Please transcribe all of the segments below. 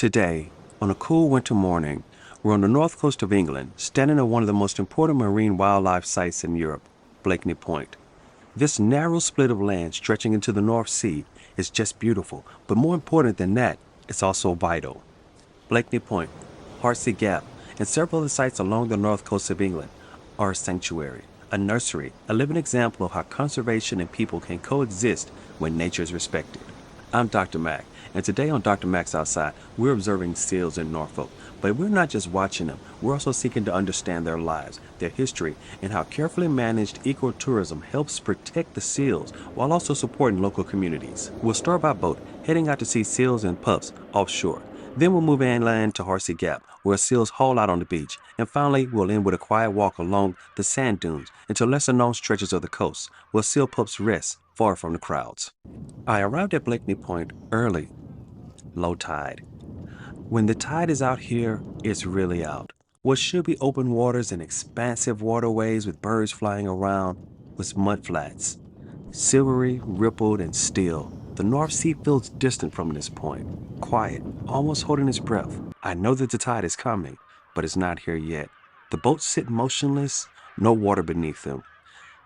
Today, on a cool winter morning, we're on the north coast of England, standing at one of the most important marine wildlife sites in Europe, Blakeney Point. This narrow split of land stretching into the North Sea is just beautiful, but more important than that, it's also vital. Blakeney Point, Horsey Gap, and several other sites along the north coast of England are a sanctuary, a nursery, a living example of how conservation and people can coexist when nature is respected. I'm Dr. Mack, and today on Dr. Mack's Outside, we're observing seals in Norfolk. But we're not just watching them, we're also seeking to understand their lives, their history, and how carefully managed ecotourism helps protect the seals while also supporting local communities. We'll start by boat, heading out to see seals and pups offshore. Then we'll move inland to Horsey Gap, where seals haul out on the beach. And finally, we'll end with a quiet walk along the sand dunes into lesser-known stretches of the coast, where seal pups rest far from the crowds. I arrived at Blakeney Point early, low tide. When the tide is out here, it's really out. What should be open waters and expansive waterways with birds flying around was mudflats. Silvery, rippled, and still. The North Sea feels distant from this point, quiet, almost holding its breath. I know that the tide is coming, but it's not here yet. The boats sit motionless, no water beneath them.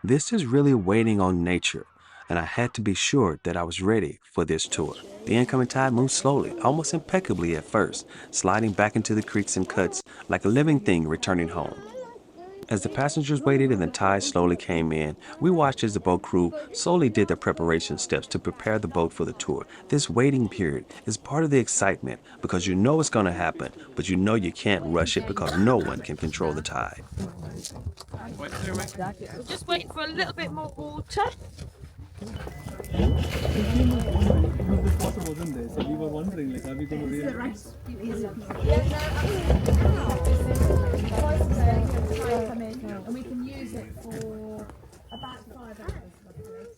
This is really waiting on nature, and I had to be sure that I was ready for this tour. The incoming tide moved slowly, almost impeccably at first, sliding back into the creeks and cuts like a living thing returning home. As the passengers waited and the tide slowly came in, we watched as the boat crew slowly did their preparation steps to prepare the boat for the tour. This waiting period is part of the excitement because you know it's going to happen, but you know you can't rush it because no one can control the tide. We're just waiting for a little bit more water. Water wasn't there, so we were wondering, like, are we going to really... And we can use it for about 5 hours.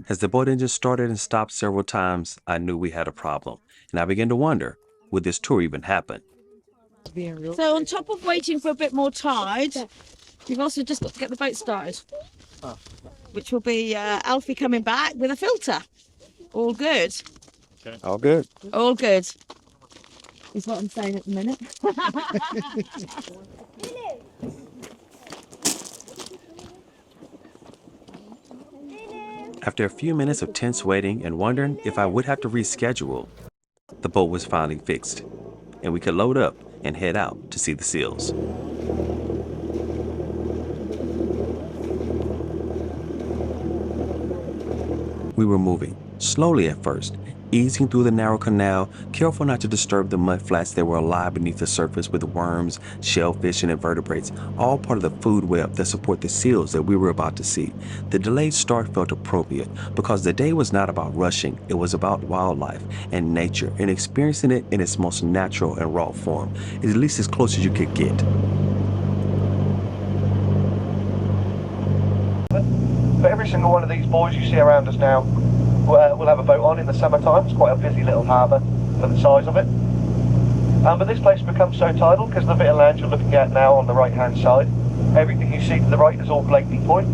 As the boat engine started and stopped several times, I knew we had a problem, and I began to wonder, would this tour even happen? So on top of waiting for a bit more tide, you've also just got to get the boat started, which will be Alfie coming back with a filter. All good. Okay. All good. All good. Is what I'm saying at the minute. After a few minutes of tense waiting and wondering if I would have to reschedule, the boat was finally fixed, and we could load up and head out to see the seals. We were moving, slowly at first, easing through the narrow canal, careful not to disturb the mudflats that were alive beneath the surface with worms, shellfish, and invertebrates, all part of the food web that support the seals that we were about to see. The delayed start felt appropriate because the day was not about rushing, it was about wildlife and nature and experiencing it in its most natural and raw form, at least as close as you could get. But every single one of these buoys you see around us now we'll have a boat on in the summertime. It's quite a busy little harbour for the size of it. But this place becomes so tidal because the bit of land you're looking at now on the right hand side, everything you see to the right is all Blakeney Point.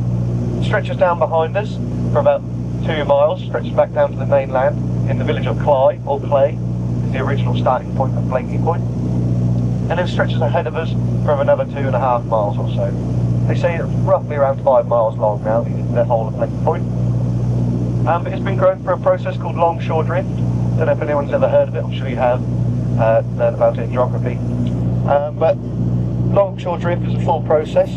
It stretches down behind us for about 2 miles, stretches back down to the mainland in the village of Clay, or Clay, is the original starting point of Blakeney Point. And then stretches ahead of us for another 2.5 miles or so. They say it's roughly around 5 miles long now, the whole of Blakeney Point. But it's been grown through a process called longshore drift. Don't know if anyone's ever heard of it, I'm sure you have, learned about it in geography. But longshore drift is a full process.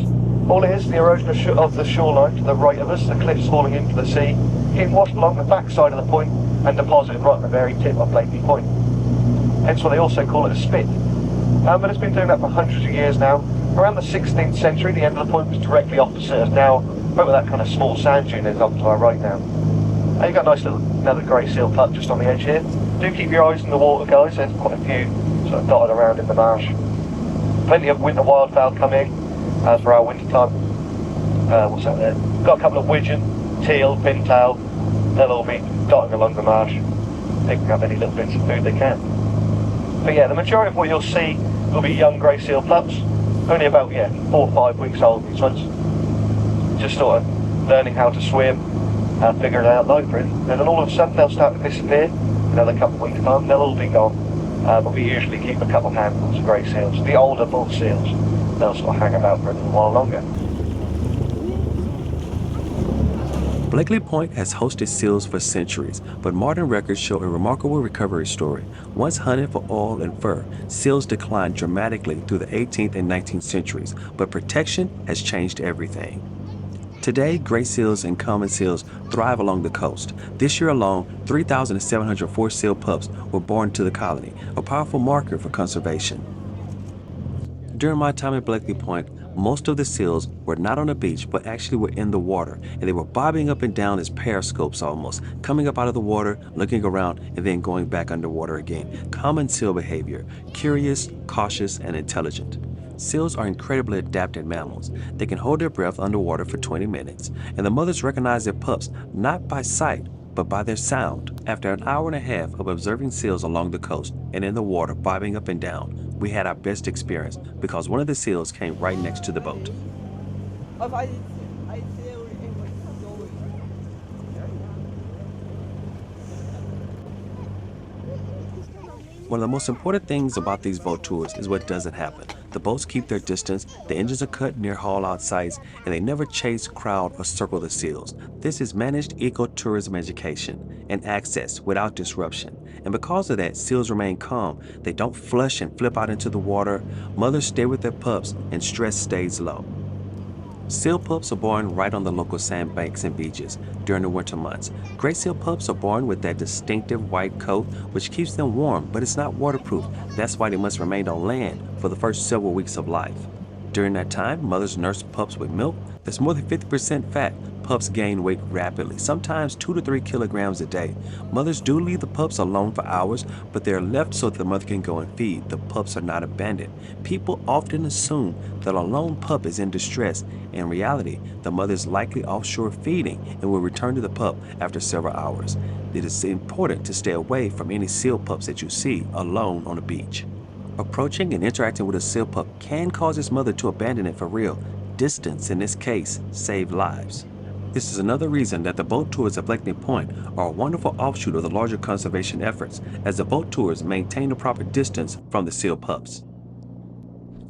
All it is, the erosion of the shoreline to the right of us, the cliffs falling into the sea, getting washed along the back side of the point and deposited right at the very tip of Blakeney Point. Hence why they also call it a spit. But it's been doing that for hundreds of years now. Around the 16th century, the end of the point was directly opposite us now, right where that kind of small sand dune is up to our right now. You've got a nice little, another grey seal pup just on the edge here. Do keep your eyes in the water, guys. There's quite a few sort of dotted around in the marsh. Plenty of winter wildfowl come in for our winter time. What's that there? Got a couple of widgeon, teal, pintail. They'll all be dotting along the marsh, picking up any little bits of food they can. But yeah, the majority of what you'll see will be young grey seal pups, only about 4 or 5 weeks old these ones. Just sort of learning how to swim, figuring out life really. And then all of a sudden they'll start to disappear. Another couple of weeks time, they'll all be gone. but we usually keep a couple handfuls of grey seals. The older bull seals, they'll sort of hang about for a little while longer. Blakeney Point has hosted seals for centuries, but modern records show a remarkable recovery story. Once hunted for oil and fur, seals declined dramatically through the 18th and 19th centuries, but protection has changed everything. Today, gray seals and common seals thrive along the coast. This year alone, 3,704 seal pups were born to the colony, a powerful marker for conservation. During my time at Blakeney Point, most of the seals were not on the beach, but actually were in the water, and they were bobbing up and down as periscopes almost, coming up out of the water, looking around, and then going back underwater again. Common seal behavior: curious, cautious, and intelligent. Seals are incredibly adapted mammals. They can hold their breath underwater for 20 minutes, and the mothers recognize their pups not by sight, but by their sound. After an hour and a half of observing seals along the coast and in the water bobbing up and down, we had our best experience because one of the seals came right next to the boat. One of the most important things about these boat tours is what doesn't happen. The boats keep their distance, the engines are cut near haul-out sites, and they never chase, crowd, or circle the seals. This is managed ecotourism education and access without disruption. And because of that, seals remain calm. They don't flush and flip out into the water. Mothers stay with their pups, and stress stays low. Seal pups are born right on the local sandbanks and beaches during the winter months. Gray seal pups are born with that distinctive white coat, which keeps them warm, but it's not waterproof. That's why they must remain on land for the first several weeks of life. During that time, mothers nurse pups with milk that's more than 50% fat. Pups gain weight rapidly, sometimes 2 to 3 kilograms a day. Mothers do leave the pups alone for hours, but they're left so that the mother can go and feed. The pups are not abandoned. People often assume that a lone pup is in distress. In reality, the mother is likely offshore feeding and will return to the pup after several hours. It is important to stay away from any seal pups that you see alone on the beach. Approaching and interacting with a seal pup can cause its mother to abandon it for real. Distance, in this case, saves lives. This is another reason that the boat tours at Blakeney Point are a wonderful offshoot of the larger conservation efforts, as the boat tours maintain the proper distance from the seal pups.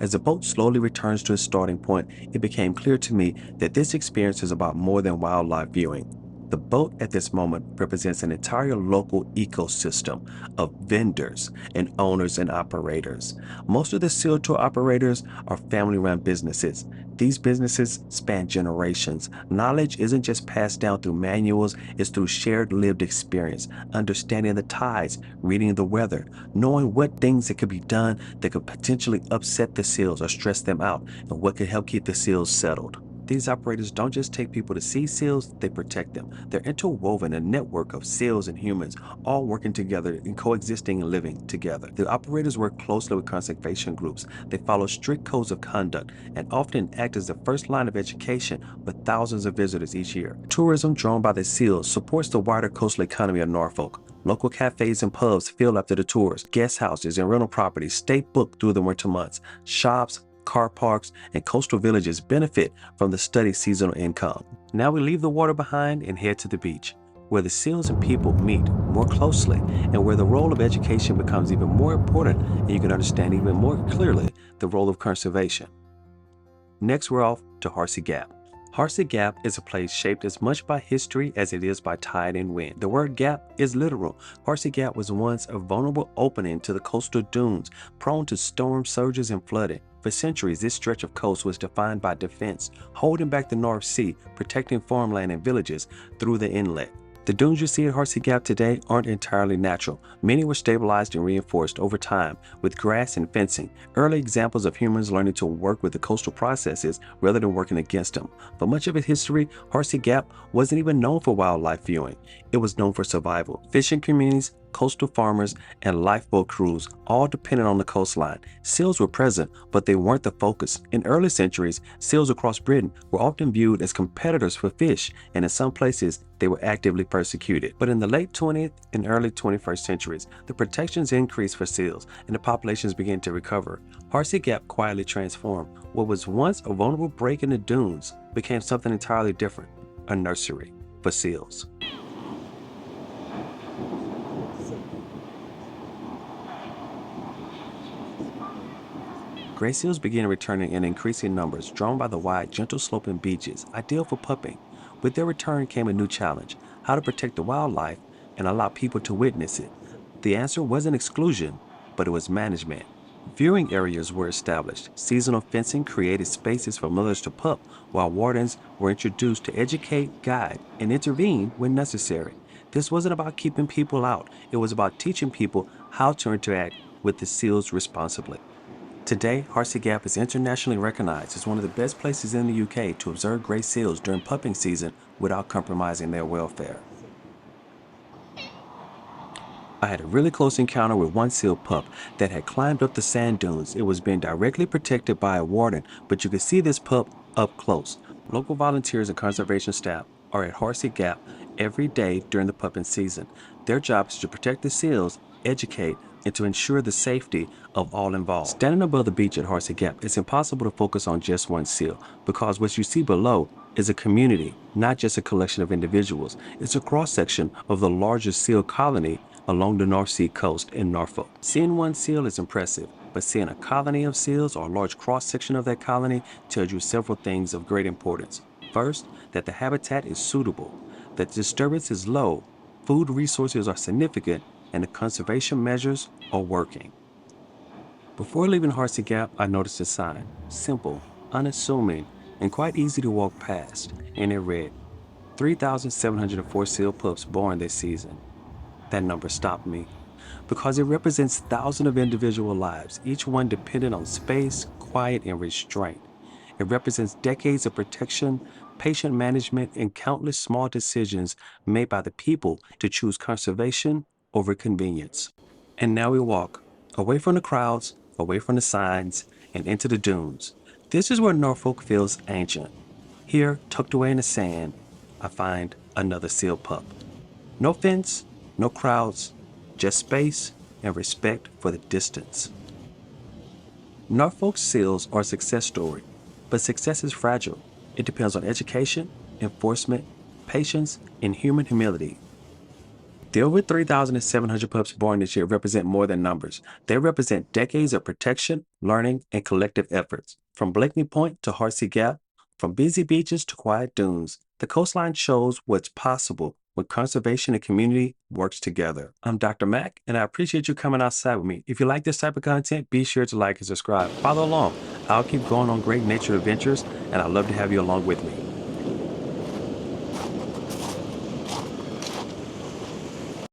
As the boat slowly returns to its starting point, it became clear to me that this experience is about more than wildlife viewing. The boat at this moment represents an entire local ecosystem of vendors and owners and operators. Most of the seal tour operators are family-run businesses. These businesses span generations. Knowledge isn't just passed down through manuals, it's through shared lived experience, understanding the tides, reading the weather, knowing what things that could be done that could potentially upset the seals or stress them out, and what could help keep the seals settled. These operators don't just take people to see seals, they protect them. They're interwoven in a network of seals and humans, all working together and coexisting and living together. The operators work closely with conservation groups. They follow strict codes of conduct and often act as the first line of education for thousands of visitors each year. Tourism drawn by the seals supports the wider coastal economy of Norfolk. Local cafes and pubs fill after the tours. Guest houses and rental properties stay booked through the winter months. Shops, car parks, and coastal villages benefit from the steady seasonal income. Now we leave the water behind and head to the beach, where the seals and people meet more closely and where the role of education becomes even more important and you can understand even more clearly the role of conservation. Next, we're off to Horsey Gap. Horsey Gap is a place shaped as much by history as it is by tide and wind. The word gap is literal. Horsey Gap was once a vulnerable opening to the coastal dunes, prone to storm surges and flooding. For centuries, this stretch of coast was defined by defense, holding back the North Sea, protecting farmland and villages through the inlet. The dunes you see at Horsey Gap today aren't entirely natural. Many were stabilized and reinforced over time with grass and fencing, early examples of humans learning to work with the coastal processes rather than working against them. For much of its history, Horsey Gap wasn't even known for wildlife viewing. It was known for survival. Fishing communities, coastal farmers, and lifeboat crews all depended on the coastline. Seals were present, but they weren't the focus. In early centuries, seals across Britain were often viewed as competitors for fish, and in some places, they were actively persecuted. But in the late 20th and early 21st centuries, the protections increased for seals, and the populations began to recover. Horsey Gap quietly transformed. What was once a vulnerable break in the dunes became something entirely different, a nursery for seals. Gray seals began returning in increasing numbers, drawn by the wide, gentle sloping beaches, ideal for pupping. With their return came a new challenge: how to protect the wildlife and allow people to witness it. The answer wasn't exclusion, but it was management. Viewing areas were established. Seasonal fencing created spaces for mothers to pup, while wardens were introduced to educate, guide, and intervene when necessary. This wasn't about keeping people out. It was about teaching people how to interact with the seals responsibly. Today, Horsey Gap is internationally recognized as one of the best places in the UK to observe gray seals during pupping season without compromising their welfare. I had a really close encounter with one seal pup that had climbed up the sand dunes. It was being directly protected by a warden, but you could see this pup up close. Local volunteers and conservation staff are at Horsey Gap every day during the pupping season. Their job is to protect the seals, educate, and to ensure the safety of all involved. Standing above the beach at Horsey Gap, it's impossible to focus on just one seal because what you see below is a community, not just a collection of individuals. It's a cross-section of the largest seal colony along the North Sea coast in Norfolk. Seeing one seal is impressive, but seeing a colony of seals or a large cross-section of that colony tells you several things of great importance. First, that the habitat is suitable, that disturbance is low, food resources are significant, and the conservation measures are working. Before leaving Horsey Gap, I noticed a sign, simple, unassuming, and quite easy to walk past, and it read, 3,704 seal pups born this season. That number stopped me because it represents thousands of individual lives, each one dependent on space, quiet, and restraint. It represents decades of protection, patient management, and countless small decisions made by the people to choose conservation over convenience. And now we walk away from the crowds, away from the signs, and into the dunes. This is where Norfolk feels ancient. Here, tucked away in the sand, I find another seal pup. No fence, no crowds, just space and respect for the distance. Norfolk seals are a success story, but success is fragile. It depends on education, enforcement, patience, and human humility. The over 3,700 pups born this year represent more than numbers. They represent decades of protection, learning, and collective efforts. From Blakeney Point to Horsey Gap, from busy beaches to quiet dunes, the coastline shows what's possible when conservation and community works together. I'm Dr. Mack, and I appreciate you coming outside with me. If you like this type of content, be sure to like and subscribe. Follow along. I'll keep going on great nature adventures, and I'd love to have you along with me.